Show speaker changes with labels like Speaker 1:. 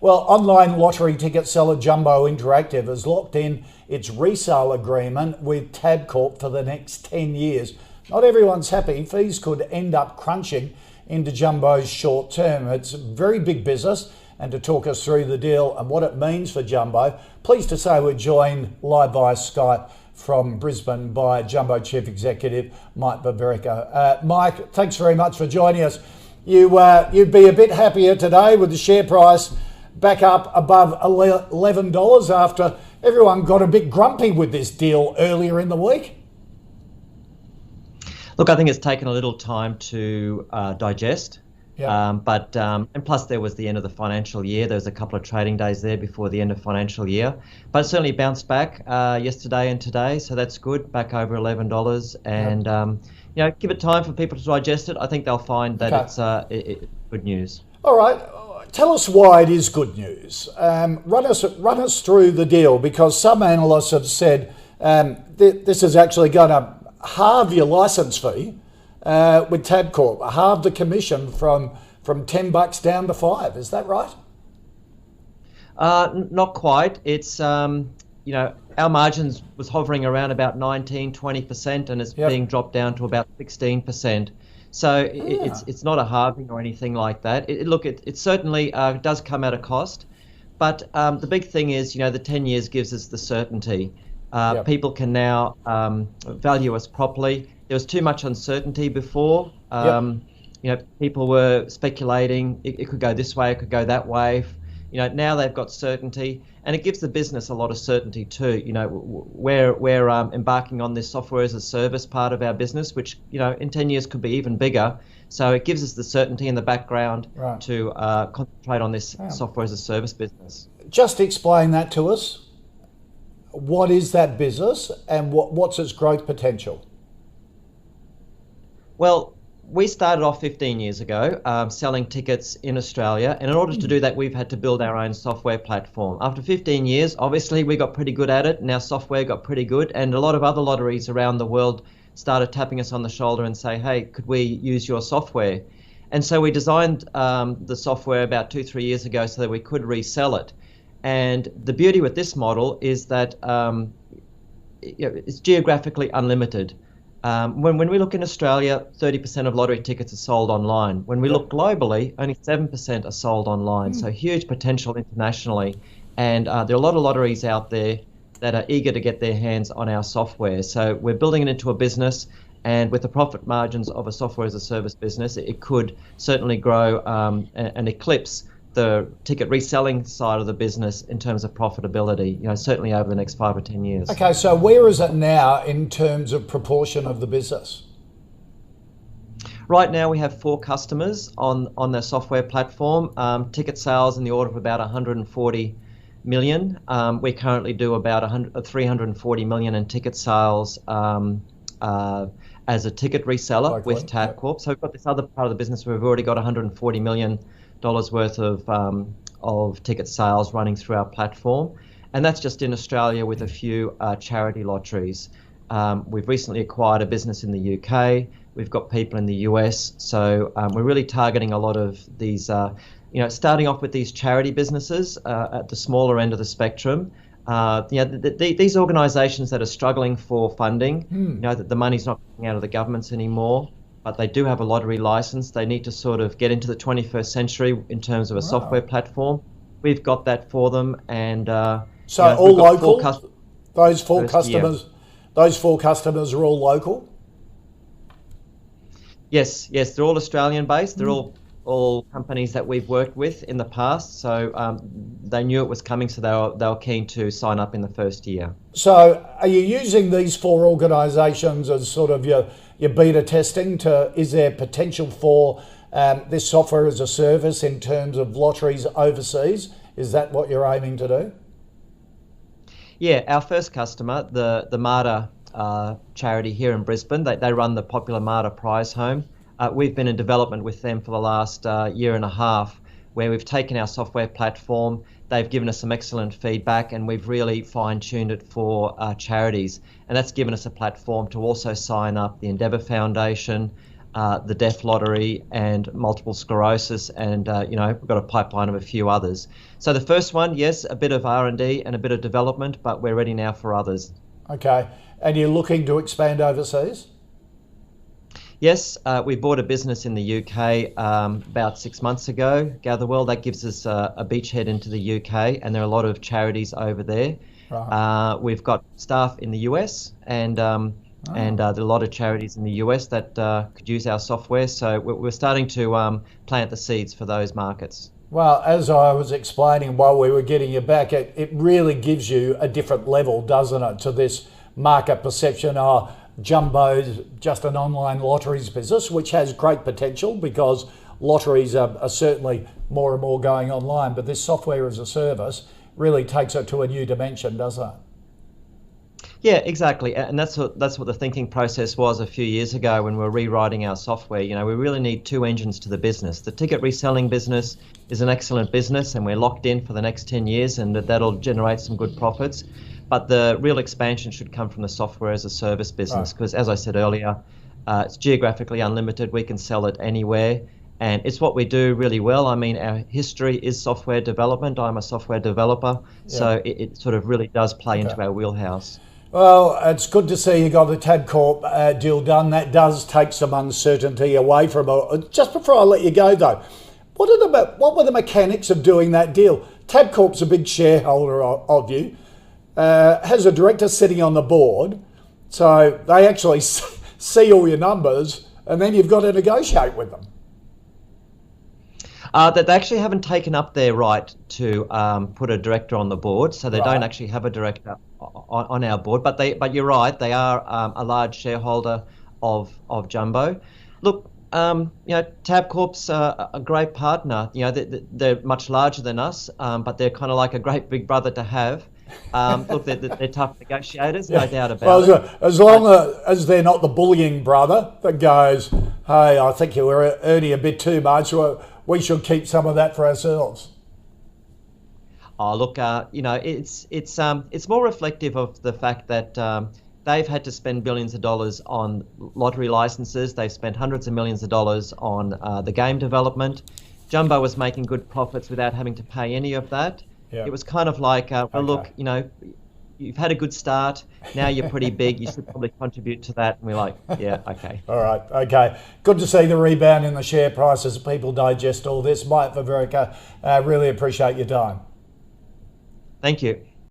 Speaker 1: Well, online lottery ticket seller Jumbo Interactive has locked in its resale agreement with Tabcorp for the next 10 years. Not everyone's happy. Fees could end up crunching into Jumbo's short term. It's a very big business, and to talk us through the deal and what it means for Jumbo, pleased to say we're joined live via Skype from Brisbane by Jumbo Chief Executive Mike Veverka. Mike, thanks very much for joining us. You'd be a bit happier today with the share price back up above $11 after everyone got a bit grumpy with this deal earlier in the week.
Speaker 2: Look, I think it's taken a little time to digest.
Speaker 1: Yeah.
Speaker 2: And plus there was the end of the financial year. There was a couple of trading days there before the end of financial year, but it certainly bounced back yesterday and today, so that's good, back over $11. And give it time for people to digest it. I think they'll find that it's good news.
Speaker 1: All right, tell us why it is good news. Run us through the deal, because some analysts have said this is actually going to halve your license fee. With Tabcorp, halve the commission from $10 down to $5. Is that right?
Speaker 2: Not quite. It's our margins was hovering around about 19-20%, and it's being dropped down to about 16%. So it's not a halving or anything like that. It certainly does come at a cost, but the big thing is the 10 years gives us the certainty. People can now value us properly. There was too much uncertainty before. People were speculating. It could go this way, it could go that way. Now they've got certainty, and it gives the business a lot of certainty too. We're embarking on this software as a service part of our business, which in 10 years could be even bigger. So it gives us the certainty in the background to concentrate on this software as a service business.
Speaker 1: Just explain that to us. What is that business, and what's its growth potential?
Speaker 2: Well, we started off 15 years ago selling tickets in Australia, and in order to do that, we've had to build our own software platform. After 15 years, obviously, we got pretty good at it, and our software got pretty good, and a lot of other lotteries around the world started tapping us on the shoulder and say, hey, could we use your software? And so we designed the software about 2-3 years ago so that we could resell it. And the beauty with this model is that it's geographically unlimited. When we look in Australia, 30% of lottery tickets are sold online. When we look globally, only 7% are sold online. So huge potential internationally. And there are a lot of lotteries out there that are eager to get their hands on our software. So we're building it into a business, and with the profit margins of a software as a service business, it could certainly grow and eclipse the ticket reselling side of the business in terms of profitability, certainly over the next 5 or 10 years.
Speaker 1: Okay, so where is it now in terms of proportion of the business?
Speaker 2: Right now we have 4 customers on the software platform, ticket sales in the order of about 140 million. We currently do about 340 million in ticket sales as a ticket reseller with Tabcorp. So we've got this other part of the business where we've already got 140 million worth of ticket sales running through our platform, and that's just in Australia with a few charity lotteries. We've recently acquired a business in the UK. We've got people in the US, so we're really targeting a lot of these. Starting off with these charity businesses at the smaller end of the spectrum. These organisations that are struggling for funding, that the money's not coming out of the governments anymore, but they do have a lottery license. They need to sort of get into the 21st century in terms of a software platform. We've got that for them, and
Speaker 1: so all local. Those four customers are all local.
Speaker 2: Yes, they're all Australian based. They're all companies that we've worked with in the past. So they knew it was coming, so they were keen to sign up in the first year.
Speaker 1: So are you using these 4 organisations as sort of your beta testing is there potential for this software as a service in terms of lotteries overseas? Is that what you're aiming to do?
Speaker 2: Yeah, our first customer, the Marta charity here in Brisbane, they run the popular Marta prize home. We've been in development with them for the last year and a half, where we've taken our software platform. They've given us some excellent feedback, and we've really fine-tuned it for charities. And that's given us a platform to also sign up the Endeavour Foundation, the death lottery, and multiple sclerosis, and we've got a pipeline of a few others. So the first one, yes, a bit of R&D and a bit of development, but we're ready now for others.
Speaker 1: Okay, and you're looking to expand overseas?
Speaker 2: Yes, we bought a business in the UK about 6 months ago, Gatherwell. That gives us a beachhead into the UK, and there are a lot of charities over there. Right. We've got staff in the US, and there are a lot of charities in the US that could use our software. So we're starting to plant the seeds for those markets.
Speaker 1: Well, as I was explaining while we were getting you back, it really gives you a different level, doesn't it, to this market perception. Jumbo's just an online lotteries business, which has great potential because lotteries are certainly more and more going online. But this software as a service really takes it to a new dimension, doesn't it?
Speaker 2: Yeah, exactly. And that's what the thinking process was a few years ago when we were rewriting our software. We really need two engines to the business. The ticket reselling business is an excellent business, and we're locked in for the next 10 years, and that'll generate some good profits. But the real expansion should come from the software as a service business, because as I said earlier, it's geographically unlimited. We can sell it anywhere, and it's what we do really well. I mean, our history is software development. I'm a software developer, so it sort of really does play into our wheelhouse.
Speaker 1: Well, it's good to see you got the Tabcorp deal done. That does take some uncertainty away from it. Just before I let you go, though, what were the mechanics of doing that deal? Tabcorp's a big shareholder of you. Has a director sitting on the board, so they actually see all your numbers, and then you've got to negotiate with them.
Speaker 2: That they actually haven't taken up their right to put a director on the board, so they don't actually have a director on our board. But you're right, they are a large shareholder of Jumbo. Look, Tabcorp's a great partner. They're much larger than us, but they're kind of like a great big brother to have. Look, they're tough negotiators, no doubt about it.
Speaker 1: As long as they're not the bullying brother that goes, hey, I think you're earning a bit too much, we should keep some of that for ourselves.
Speaker 2: Oh, look, it's more reflective of the fact that they've had to spend billions of dollars on lottery licenses. They've spent hundreds of millions of dollars on the game development. Jumbo was making good profits without having to pay any of that. Yeah. It was kind of like, look, you've had a good start. Now you're pretty big. You should probably contribute to that. And we're like, yeah, okay.
Speaker 1: All right, okay. Good to see the rebound in the share price as people digest all this. Mike Veverka, really appreciate your time.
Speaker 2: Thank you.